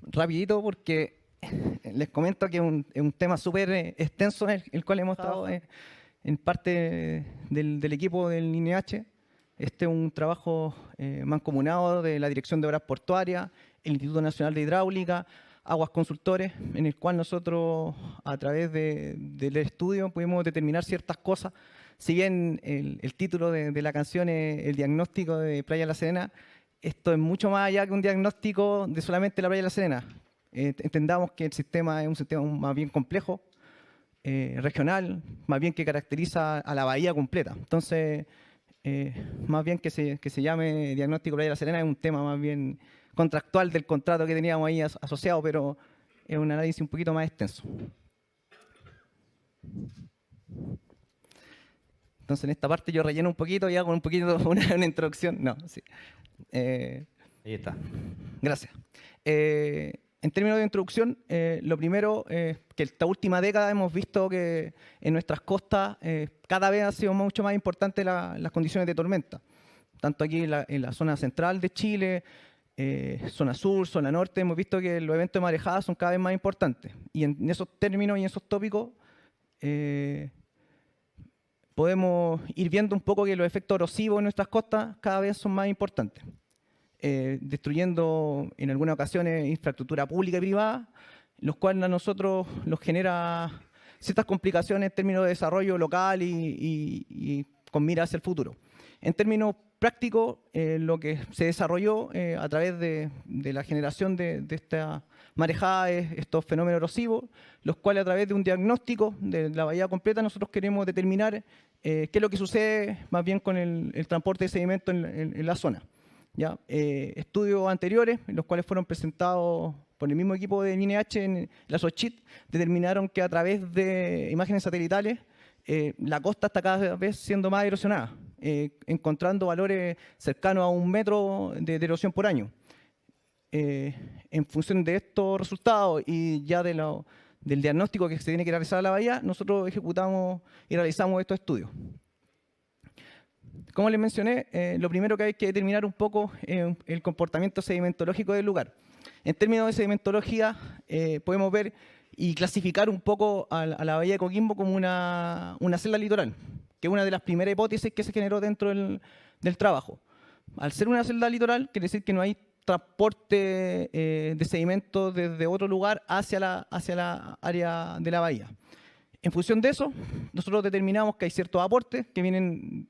rapidito porque les comento que es un tema súper extenso en el cual hemos estado en parte del equipo del INEH. Este es un trabajo mancomunado de la Dirección de Obras Portuarias, el Instituto Nacional de Hidráulica, Aguas Consultores, en el cual nosotros, a través del estudio, pudimos determinar ciertas cosas. Si bien el título de la canción es El diagnóstico de Playa La Serena, esto es mucho más allá que un diagnóstico de solamente la Playa La Serena. Entendamos que el sistema es un sistema más bien complejo, regional, más bien que caracteriza a la bahía completa. Entonces, más bien que se llame Diagnóstico Playa La Serena es un tema más bien contractual del contrato que teníamos ahí asociado, pero es un análisis un poquito más extenso. Entonces, en esta parte yo relleno un poquito y hago un poquito una introducción. No, sí. Ahí está. Gracias. En términos de introducción, lo primero que esta última década hemos visto que en nuestras costas cada vez ha sido mucho más importante las condiciones de tormenta. Tanto aquí en la zona central de Chile, zona sur, zona norte, hemos visto que los eventos de marejada son cada vez más importantes. Y en esos términos y en esos tópicos podemos ir viendo un poco que los efectos erosivos en nuestras costas cada vez son más importantes. Destruyendo en algunas ocasiones infraestructura pública y privada, los cuales a nosotros nos genera ciertas complicaciones en términos de desarrollo local y con mira hacia el futuro. En términos prácticos, lo que se desarrolló a través de la generación de esta marejada es estos fenómenos erosivos, los cuales a través de un diagnóstico de la bahía completa nosotros queremos determinar qué es lo que sucede más bien con el transporte de sedimento en la zona. ¿Ya? Estudios anteriores, los cuales fueron presentados por el mismo equipo de INEH en la SOCHIT, determinaron que a través de imágenes satelitales la costa está cada vez siendo más erosionada, encontrando valores cercanos a 1 metro de erosión por año. En función de estos resultados y ya del diagnóstico que se tiene que realizar a la bahía, nosotros ejecutamos y realizamos estos estudios. Como les mencioné, lo primero que hay que determinar un poco es el comportamiento sedimentológico del lugar. En términos de sedimentología, podemos ver y clasificar un poco a la bahía de Coquimbo como una celda litoral, que es una de las primeras hipótesis que se generó dentro del trabajo. Al ser una celda litoral, quiere decir que no hay transporte de sedimentos desde otro lugar hacia la área de la bahía. En función de eso, nosotros determinamos que hay ciertos aportes que vienen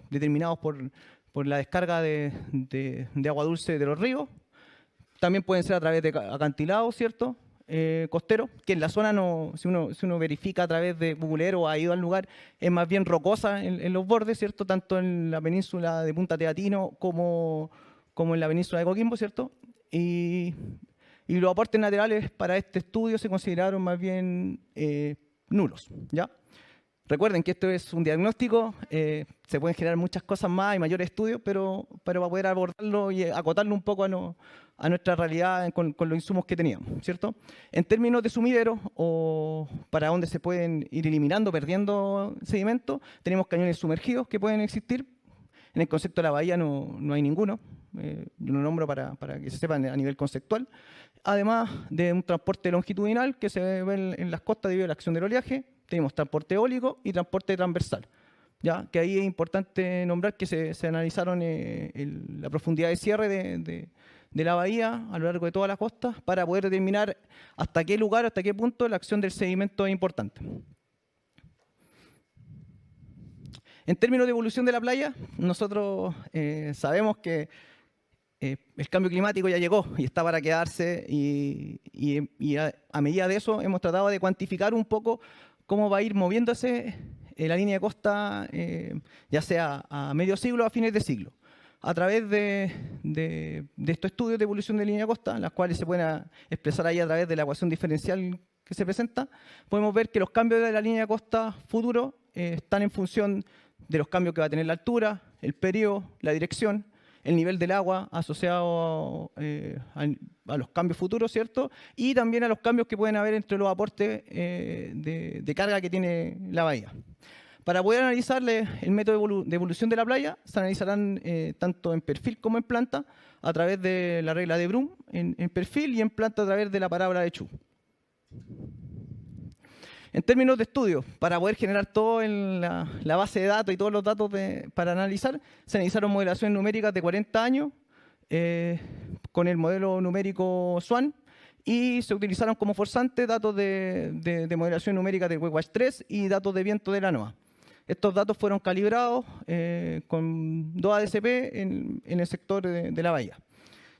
determinados por la descarga de agua dulce de los ríos. También pueden ser a través de acantilados, ¿cierto? Costeros, que en la zona, si uno verifica a través de Google o ha ido al lugar, es más bien rocosa en los bordes, ¿cierto? Tanto en la península de Punta Teatino como en la península de Coquimbo, ¿cierto? Y los aportes naturales para este estudio se consideraron más bien nulos, ¿ya? Recuerden que esto es un diagnóstico, se pueden generar muchas cosas más y mayores estudios, pero para poder abordarlo y acotarlo un poco a nuestra realidad con los insumos que teníamos, ¿cierto? En términos de sumideros o para donde se pueden ir eliminando, perdiendo sedimentos, tenemos cañones sumergidos que pueden existir. En el concepto de la bahía no hay ninguno, yo lo nombro para que se sepa a nivel conceptual. Además de un transporte longitudinal que se ve en las costas debido a la acción del oleaje, tenemos transporte eólico y transporte transversal. ¿Ya? Que ahí es importante nombrar que se analizaron la profundidad de cierre de la bahía a lo largo de toda la costa para poder determinar hasta qué lugar, hasta qué punto la acción del sedimento es importante. En términos de evolución de la playa, nosotros sabemos que el cambio climático ya llegó y está para quedarse y a medida de eso hemos tratado de cuantificar un poco cómo va a ir moviéndose la línea de costa, ya sea a medio siglo o a fines de siglo. A través de estos estudios de evolución de línea de costa, las cuales se pueden expresar ahí a través de la ecuación diferencial que se presenta, podemos ver que los cambios de la línea de costa futuro están en función de los cambios que va a tener la altura, el periodo, la dirección, el nivel del agua asociado a los cambios futuros, ¿cierto? Y también a los cambios que pueden haber entre los aportes de carga que tiene la bahía. Para poder analizar el método de evolución de la playa, se analizarán tanto en perfil como en planta, a través de la regla de Brum en perfil y en planta a través de la parábola de Chu. En términos de estudio, para poder generar todo en la base de datos y todos los datos para analizar, se analizaron modelaciones numéricas de 40 años con el modelo numérico SWAN y se utilizaron como forzantes datos de modelación numérica de WebWatch 3 y datos de viento de la NOAA. Estos datos fueron calibrados con 2 ADCP en el sector de la bahía.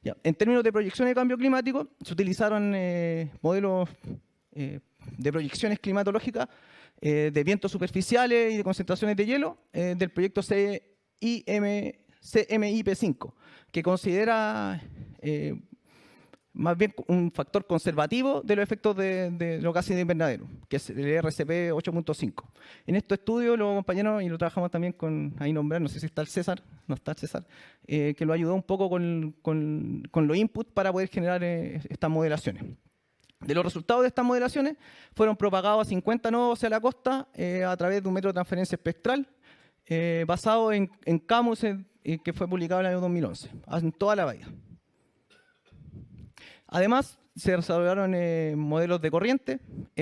Ya. En términos de proyección de cambio climático, se utilizaron modelos de proyecciones climatológicas de vientos superficiales y de concentraciones de hielo del proyecto CMIP5, que considera más bien un factor conservativo de los efectos de los gases de invernadero, que es el RCP 8.5. En estos estudios, los compañeros, y lo trabajamos también con, ahí nombrar, no sé si está el César, no está el César, que lo ayudó un poco con los inputs para poder generar estas modelaciones. De los resultados de estas modelaciones, fueron propagados a 50 nodos hacia la costa a través de un método de transferencia espectral basado en Camus, que fue publicado en el año 2011, en toda la bahía. Además, se desarrollaron modelos de corriente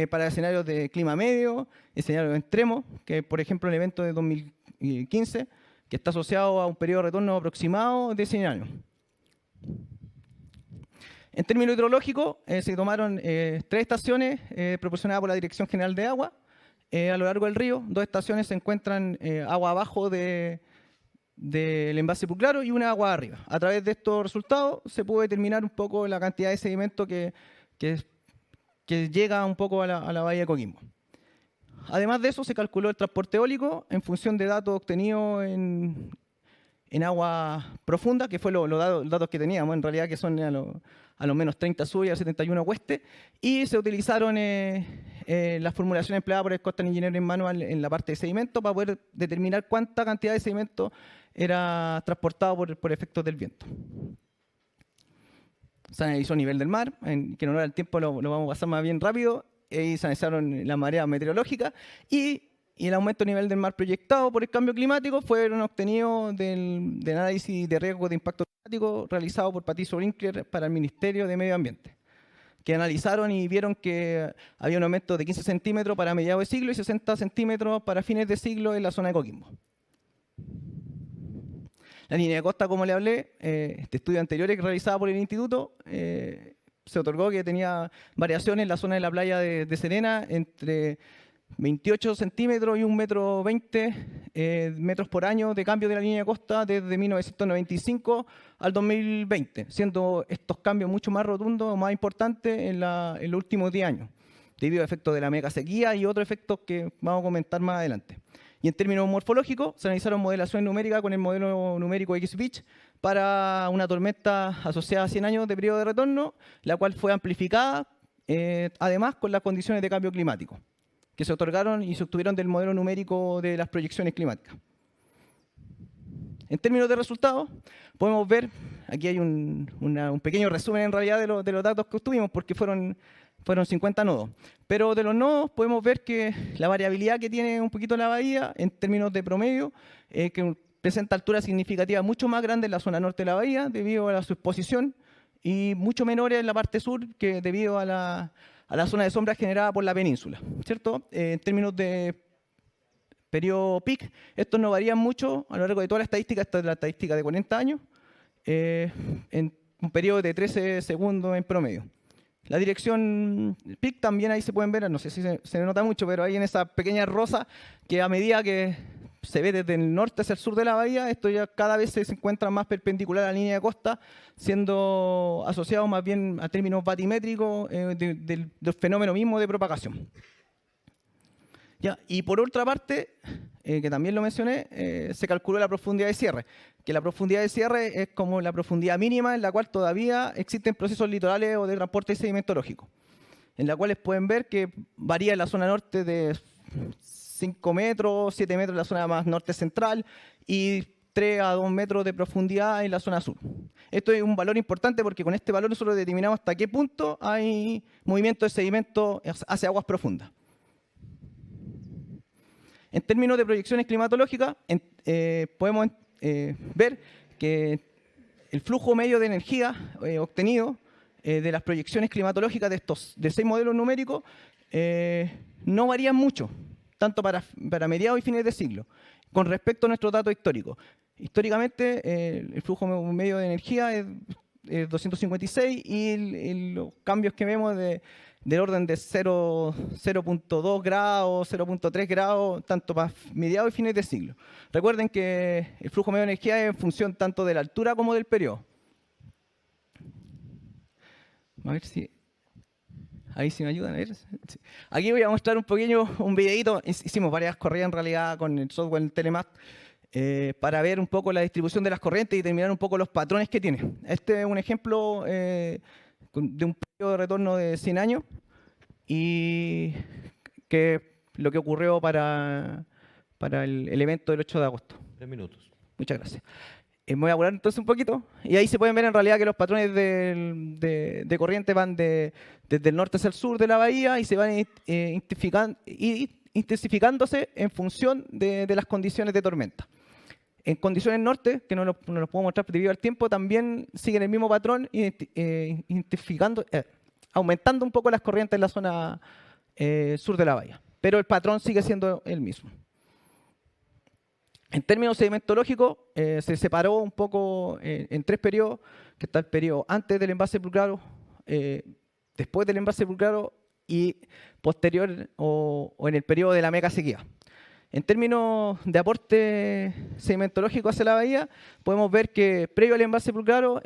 para escenarios de clima medio, escenarios extremos, que por ejemplo el evento de 2015, que está asociado a un periodo de retorno aproximado de 100 años. En términos hidrológicos, se tomaron 3 estaciones proporcionadas por la Dirección General de Agua a lo largo del río. 2 estaciones se encuentran agua abajo del envase Puclaro y una agua arriba. A través de estos resultados se pudo determinar un poco la cantidad de sedimento que llega un poco a la bahía de Coquimbo. Además de eso, se calculó el transporte eólico en función de datos obtenidos en agua profunda, que fue los datos que teníamos, en realidad que son a los menos 30 sur y a 71 oeste, y se utilizaron las formulaciones empleadas por el Coastal Engineering Manual en la parte de sedimento para poder determinar cuánta cantidad de sedimento era transportado por efectos del viento. Se analizó el nivel del mar, que en honor al tiempo lo vamos a pasar más bien rápido, y se analizaron las mareas meteorológicas y el aumento del nivel del mar proyectado por el cambio climático fueron obtenidos del análisis de riesgo de impacto climático realizado por Patricio Winkler para el Ministerio de Medio Ambiente, que analizaron y vieron que había un aumento de 15 centímetros para mediados de siglo y 60 centímetros para fines de siglo en la zona de Coquimbo. La línea de costa, como le hablé, este estudio anterior que realizado por el instituto, se otorgó que tenía variaciones en la zona de la playa de Serena entre 28 centímetros y 1,20 metros por año de cambio de la línea de costa desde 1995 al 2020, siendo estos cambios mucho más rotundos o más importantes en los últimos 10 años, debido a efectos de la mega sequía y otros efectos que vamos a comentar más adelante. Y en términos morfológicos, se analizaron modelaciones numéricas con el modelo numérico XBeach para una tormenta asociada a 100 años de periodo de retorno, la cual fue amplificada, además, con las condiciones de cambio climático, que se otorgaron y se obtuvieron del modelo numérico de las proyecciones climáticas. En términos de resultados, podemos ver, aquí hay un pequeño resumen en realidad de los datos que obtuvimos, porque fueron 50 nodos. Pero de los nodos podemos ver que la variabilidad que tiene un poquito la bahía, en términos de promedio, que presenta alturas significativas mucho más grandes en la zona norte de la bahía, debido a su exposición, y mucho menores en la parte sur, que debido a la zona de sombra generada por la península, ¿cierto? En términos de periodo peak, estos no varían mucho a lo largo de toda la estadística. Esta es la estadística de 40 años, en un periodo de 13 segundos en promedio. La dirección peak también ahí se pueden ver, no sé si se nota mucho, pero ahí en esa pequeña rosa, que a medida que se ve desde el norte hacia el sur de la bahía, esto ya cada vez se encuentra más perpendicular a la línea de costa, siendo asociado más bien a términos batimétricos del fenómeno mismo de propagación. Ya, y por otra parte, que también lo mencioné, se calculó la profundidad de cierre, que la profundidad de cierre es como la profundidad mínima en la cual todavía existen procesos litorales o de transporte sedimentológico, en la cuales pueden ver que varía en la zona norte de 5 metros, 7 metros en la zona más norte central y 3 a 2 metros de profundidad en la zona sur. Esto es un valor importante porque con este valor nosotros determinamos hasta qué punto hay movimiento de sedimento hacia aguas profundas. En términos de proyecciones climatológicas, podemos ver que el flujo medio de energía obtenido de las proyecciones climatológicas de 6 modelos numéricos no varían mucho, tanto para mediados y fines de siglo, con respecto a nuestro dato histórico. Históricamente, el flujo medio de energía es 256 y los cambios que vemos del orden de 0.2 grados, 0.3 grados, tanto para mediados y fines de siglo. Recuerden que el flujo medio de energía es en función tanto de la altura como del periodo. A ver si... Ahí sí me ayudan a ver. Aquí voy a mostrar un videito. Hicimos varias corridas en realidad con el software Telemap para ver un poco la distribución de las corrientes y determinar un poco los patrones que tiene. Este es un ejemplo de un periodo de retorno de 100 años y que lo que ocurrió para el evento del 8 de agosto. 3 minutos. Muchas gracias. Me voy a apurar entonces un poquito y ahí se pueden ver en realidad que los patrones de corriente van desde el norte hacia el sur de la bahía y se van intensificándose en función de las condiciones de tormenta. En condiciones norte, que no lo puedo mostrar debido al tiempo, también siguen el mismo patrón, aumentando un poco las corrientes en la zona sur de la bahía. Pero el patrón sigue siendo el mismo. En términos sedimentológicos, se separó un poco en 3 periodos, que está el periodo antes del embalse pulcraro, después del embalse pulcraro y posterior o en el periodo de la mega sequía. En términos de aporte sedimentológico hacia la bahía, podemos ver que previo al embalse pulcraro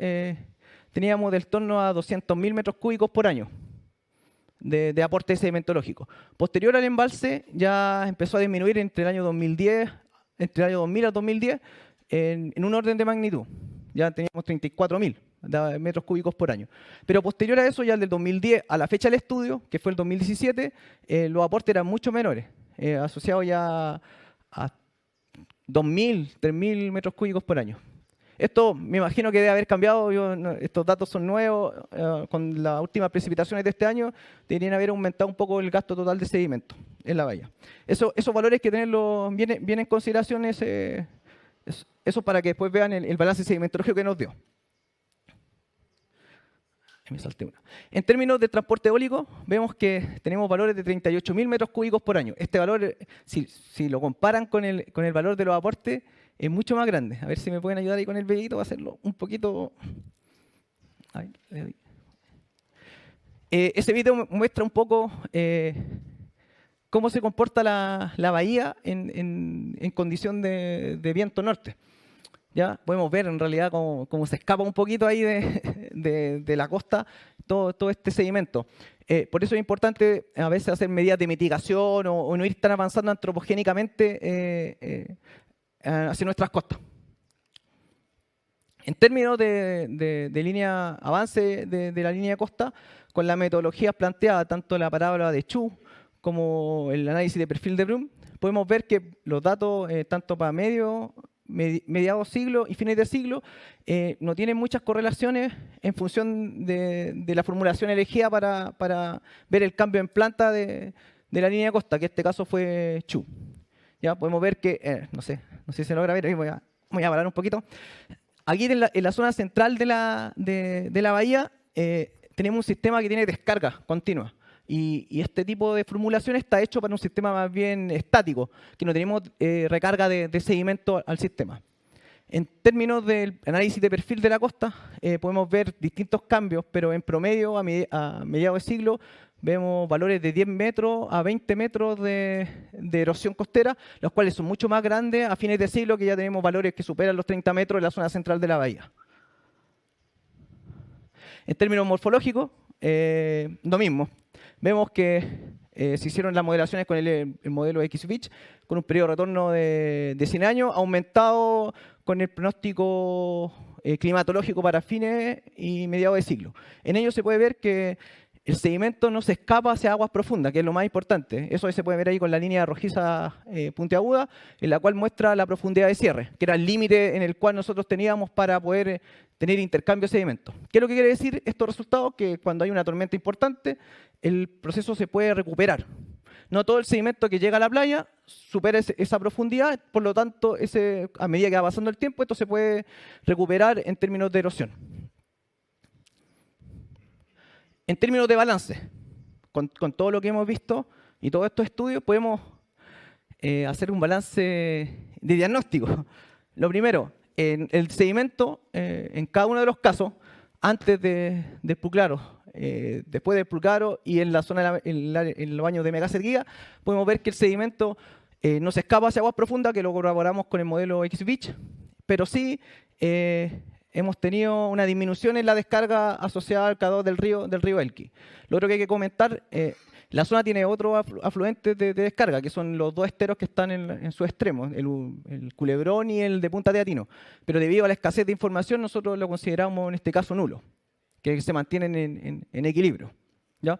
teníamos del torno a 200.000 metros cúbicos por año de aporte sedimentológico. Posterior al embalse ya empezó a disminuir entre el año 2000 al 2010 en un orden de magnitud. Ya teníamos 34.000 metros cúbicos por año. Pero posterior a eso, ya del 2010 a la fecha del estudio, que fue el 2017, los aportes eran mucho menores, asociados ya a 2.000, 3.000 metros cúbicos por año. Esto me imagino que debe haber cambiado, estos datos son nuevos, con las últimas precipitaciones de este año deberían haber aumentado un poco el gasto total de sedimento en la bahía. Esos valores hay que tenerlos bien en consideración, eso para que después vean el balance sedimentológico que nos dio. Me salté una. En términos de transporte eólico, vemos que tenemos valores de 38.000 metros cúbicos por año. Este valor, si lo comparan con el valor de los aportes, es mucho más grande. A ver si me pueden ayudar ahí con el videito, va a hacerlo un poquito... Ahí, le doy. Ese video muestra un poco cómo se comporta la bahía en condición de viento norte. Ya podemos ver en realidad cómo se escapa un poquito ahí de la costa todo este sedimento. Por eso es importante a veces hacer medidas de mitigación o no ir tan avanzando antropogénicamente hacia nuestras costas. En términos de línea avance de la línea de costa, con la metodología planteada, tanto la parábola de Chu como el análisis de perfil de Bloom, podemos ver que los datos, tanto para mediados siglo y fines de siglo, no tienen muchas correlaciones en función de la formulación elegida para ver el cambio en planta de la línea de costa, que en este caso fue Chu. Ya podemos ver que, no sé si se logra ver, ahí voy a parar un poquito. Aquí en la zona central de la bahía tenemos un sistema que tiene descarga continua. Y este tipo de formulación está hecho para un sistema más bien estático, que no tenemos recarga de sedimento al sistema. En términos del análisis de perfil de la costa, podemos ver distintos cambios, pero en promedio, a mediados de siglo, vemos valores de 10 metros a 20 metros de erosión costera, los cuales son mucho más grandes a fines de siglo, que ya tenemos valores que superan los 30 metros en la zona central de la bahía. En términos morfológicos, lo mismo. Vemos que se hicieron las modelaciones con el modelo XFISH, con un periodo de retorno de 100 años, aumentado con el pronóstico climatológico para fines y mediados de siglo. En ello se puede ver que el sedimento no se escapa hacia aguas profundas, que es lo más importante. Eso se puede ver ahí con la línea rojiza puntiaguda, en la cual muestra la profundidad de cierre, que era el límite en el cual nosotros teníamos para poder tener intercambio de sedimentos. ¿Qué es lo que quiere decir estos resultados? Que cuando hay una tormenta importante, el proceso se puede recuperar. No todo el sedimento que llega a la playa supera esa profundidad, por lo tanto, a medida que va pasando el tiempo, esto se puede recuperar en términos de erosión. En términos de balance, con todo lo que hemos visto y todos estos estudios, podemos hacer un balance de diagnóstico. Lo primero, en el sedimento, en cada uno de los casos, antes del Puclaro, después del Puclaro y en la zona en los años de megasequía, podemos ver que el sedimento no se escapa hacia aguas profundas, que lo corroboramos con el modelo XBeach, pero sí hemos tenido una disminución en la descarga asociada al K2 del río Elqui. Lo otro que hay que comentar, la zona tiene otros afluentes de descarga, que son los dos esteros que están en sus extremos, el Culebrón y el de Punta Teatino. Pero debido a la escasez de información, nosotros lo consideramos en este caso nulo, que se mantienen en equilibrio, ¿ya?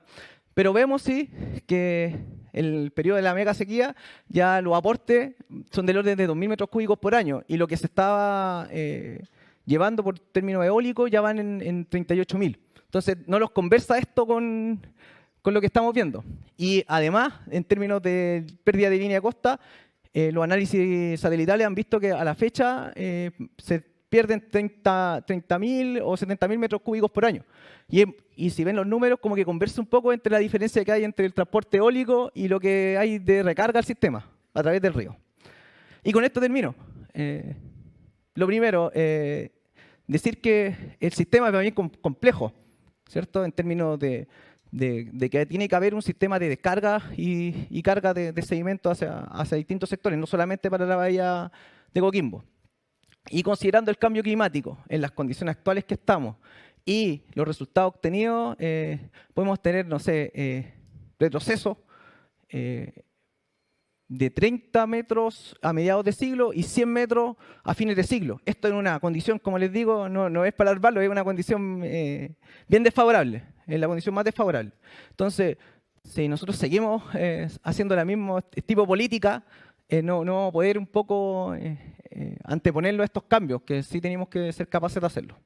Pero vemos sí que el periodo de la mega sequía ya los aportes son del orden de 2.000 metros cúbicos por año, y lo que se estaba llevando por término eólico ya van en 38.000. Entonces no los conversa esto con lo que estamos viendo. Y además, en términos de pérdida de línea de costa, los análisis satelitales han visto que a la fecha se pierden 30.000 o 70.000 metros cúbicos por año. Y si ven los números, como que conversa un poco entre la diferencia que hay entre el transporte eólico y lo que hay de recarga al sistema a través del río. Y con esto termino. Lo primero, decir que el sistema es bien complejo, ¿cierto? En términos de que tiene que haber un sistema de descarga y carga de sedimento hacia distintos sectores, no solamente para la bahía de Coquimbo. Y considerando el cambio climático en las condiciones actuales que estamos y los resultados obtenidos, podemos tener, no sé, retroceso de 30 metros a mediados de siglo y 100 metros a fines de siglo. Esto en una condición, como les digo, no es para alarmarlo, es una condición bien desfavorable, es la condición más desfavorable. Entonces, si nosotros seguimos haciendo la misma tipo de política, no vamos a poder un poco anteponerlo a estos cambios, que sí tenemos que ser capaces de hacerlo.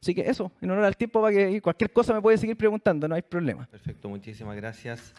Así que eso, en honor al tiempo, para que cualquier cosa me puede seguir preguntando, no hay problema. Perfecto, muchísimas gracias.